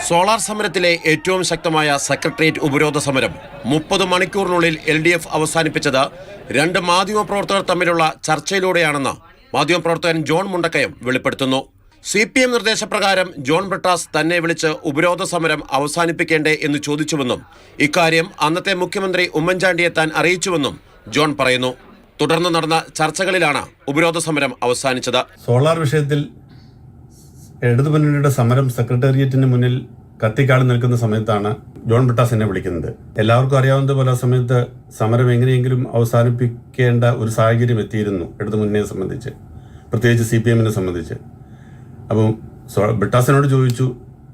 Solar സമരത്തിലെ ഏറ്റവും ശക്തമായ secretariat ഉപരോധ സമരം 30 മണിക്കൂറിനുള്ളിൽ LDF അവസാനിപ്പിച്ചത് 2 മാധ്യമപ്രവർത്തകർ തമ്മിലുള്ള ചർച്ചയിലൂടെയാണെന്ന് മാധ്യമപ്രവർത്തകൻ ജോൺ മുണ്ടക്കയം വെളിപ്പെടുത്തുന്നു. CPM നിർദ്ദേശപ്രകാരം ജോൺ ബ്രിട്ടാസ് തന്നെ വിളിച്ച് ഉപരോധ സമരം അവസാനിപ്പിക്കേണ്ടേ എന്ന് ചോദിച്ചുവെന്നും ഇക്കാര്യം അന്നത്തെ മുഖ്യമന്ത്രി ഉമ്മൻചാണ്ടിയെ താൻ അറിയിച്ചുവെന്നും ജോൺ പറയുന്നു. തുടർന്ന് നടന്ന ചർച്ചകളിലാണ് ഉപരോധ സമരം അവസാനിച്ചത്. സോളാർ വിഷയത്തിൽ ഇടതുമുന്നണിയുടെ സമരം സെക്രട്ടേറിയറ്റിന് മുന്നിൽ കത്തിക്കാട് നിൽക്കുന്ന സമയത്താണ് ജോൺ ബ്രിട്ടാസ് എന്നെ വിളിക്കുന്നത്. എല്ലാവർക്കും അറിയാവുന്നതുപോലെ ആ സമയത്ത് സമരം എങ്ങനെയെങ്കിലും അവസാനിപ്പിക്കേണ്ട ഒരു സാഹചര്യം എത്തിയിരുന്നു ഇടതുമുന്നണിയെ സംബന്ധിച്ച്, പ്രത്യേകിച്ച് CPM-നെ സംബന്ധിച്ച്. അപ്പം ബ്രിട്ടാസിനോട് ചോദിച്ചു,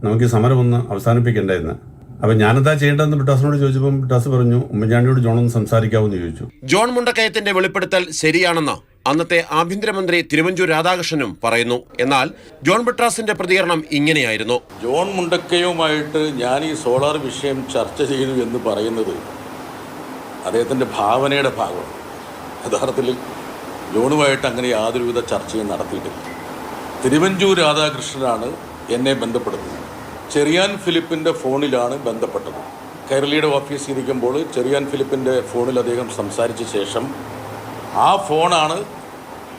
നമുക്ക് ഈ സമരം ഒന്ന് അവസാനിപ്പിക്കേണ്ടതെന്ന്. അപ്പം ഞാനെന്താ ചെയ്യേണ്ടതെന്ന് ബ്രിട്ടാസിനോട് ചോദിച്ചപ്പോൾ ബ്രിട്ടാസ് പറഞ്ഞു, ഉമ്മൻചാണ്ടിയോട് ജോൺ ഒന്ന് സംസാരിക്കാമെന്ന് ചോദിച്ചു. ജോൺ മുണ്ടക്കയത്തിന്റെ വെളിപ്പെടുത്തൽ ശരിയാണെന്ന് അന്നത്തെ ആഭ്യന്തരമന്ത്രി തിരുവഞ്ചൂർ രാധാകൃഷ്ണനും പറയുന്നു. എന്നാൽ ജോൺ ബ്രിട്ടാസിന്റെ പ്രതികരണം ഇങ്ങനെയായിരുന്നു. ജോൺ മുണ്ടക്കയുമായിട്ട് ഞാൻ ഈ സോളാർ വിഷയം ചർച്ച ചെയ്തു എന്ന് പറയുന്നത് അദ്ദേഹത്തിൻ്റെ ഭാവനയുടെ ഭാഗമാണ്. യഥാർത്ഥത്തിൽ ജോണുമായിട്ട് അങ്ങനെ യാതൊരുവിധ ചർച്ചയും നടത്തിയിട്ടില്ല. തിരുവഞ്ചൂർ രാധാകൃഷ്ണനാണ് എന്നെ ബന്ധപ്പെടുന്നത്. ചെറിയാൻ ഫിലിപ്പിൻ്റെ ഫോണിലാണ് ബന്ധപ്പെട്ടത്. കൈരളിയുടെ ഓഫീസിൽ ഇരിക്കുമ്പോൾ ചെറിയാൻ ഫിലിപ്പിൻ്റെ ഫോണിൽ അദ്ദേഹം സംസാരിച്ച ശേഷം ആ ഫോണാണ്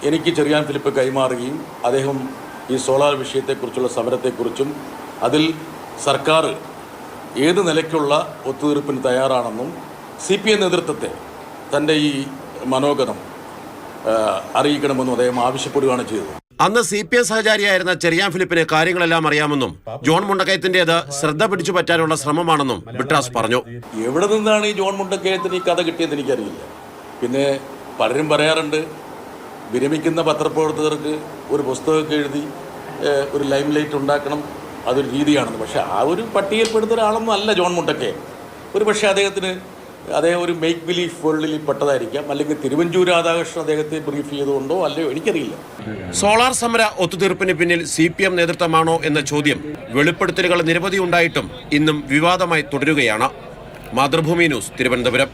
എനിക്ക് ചെറിയാൻ ഫിലിപ്പ് കൈമാറുകയും അദ്ദേഹം ഈ സോളാർ വിഷയത്തെക്കുറിച്ചുള്ള സമരത്തെക്കുറിച്ചും അതിൽ സർക്കാർ ഏത് നിലയ്ക്കുള്ള ഒത്തുതീർപ്പിന് തയ്യാറാണെന്നും CPM നേതൃത്വത്തെ തൻ്റെ ഈ മനോഗതം അറിയിക്കണമെന്നും അദ്ദേഹം ആവശ്യപ്പെടുകയാണ് ചെയ്തത്. അന്ന് CPM സഹചാരിയായിരുന്ന ചെറിയാൻ ഫിലിപ്പിന് കാര്യങ്ങളെല്ലാം അറിയാമെന്നും ജോൺ മുണ്ടക്കയത്തിൻ്റെത് ശ്രദ്ധ പിടിച്ചു പറ്റാനുള്ള ശ്രമമാണെന്നും ബ്രിട്ടാസ് പറഞ്ഞു. എവിടെ നിന്നാണ് ഈ ജോൺ മുണ്ടക്കയത്തിന് ഈ കഥ കിട്ടിയെന്ന് എനിക്കറിയില്ല. പിന്നെ പലരും പറയാറുണ്ട്, വിരമിക്കുന്ന പത്രപ്രവർത്തകർക്ക് ഒരു പുസ്തകമൊക്കെ എഴുതി ഒരു ലൈം ലൈറ്റ് ഉണ്ടാക്കണം, അതൊരു രീതിയാണെന്ന്. പക്ഷേ ആ ഒരു പട്ടികയിൽപ്പെടുന്ന ഒരാളൊന്നും അല്ല ജോൺ മുണ്ടക്കയം. ഒരു പക്ഷേ അദ്ദേഹം ഒരു മേക്ക് ബിലീഫ് വേൾഡിൽ പെട്ടതായിരിക്കാം, അല്ലെങ്കിൽ തിരുവഞ്ചൂർ രാധാകൃഷ്ണൻ അദ്ദേഹത്തെ ബ്രീഫ് ചെയ്തുകൊണ്ടോ അല്ലയോ എനിക്കറിയില്ല. സോളാർ സമര ഒത്തുതീർപ്പിന് പിന്നിൽ CPM നേതൃത്വമാണോ എന്ന ചോദ്യം വെളിപ്പെടുത്തലുകൾ നിരവധി ഉണ്ടായിട്ടും ഇന്നും വിവാദമായി തുടരുകയാണ്. മാതൃഭൂമി ന്യൂസ്, തിരുവനന്തപുരം.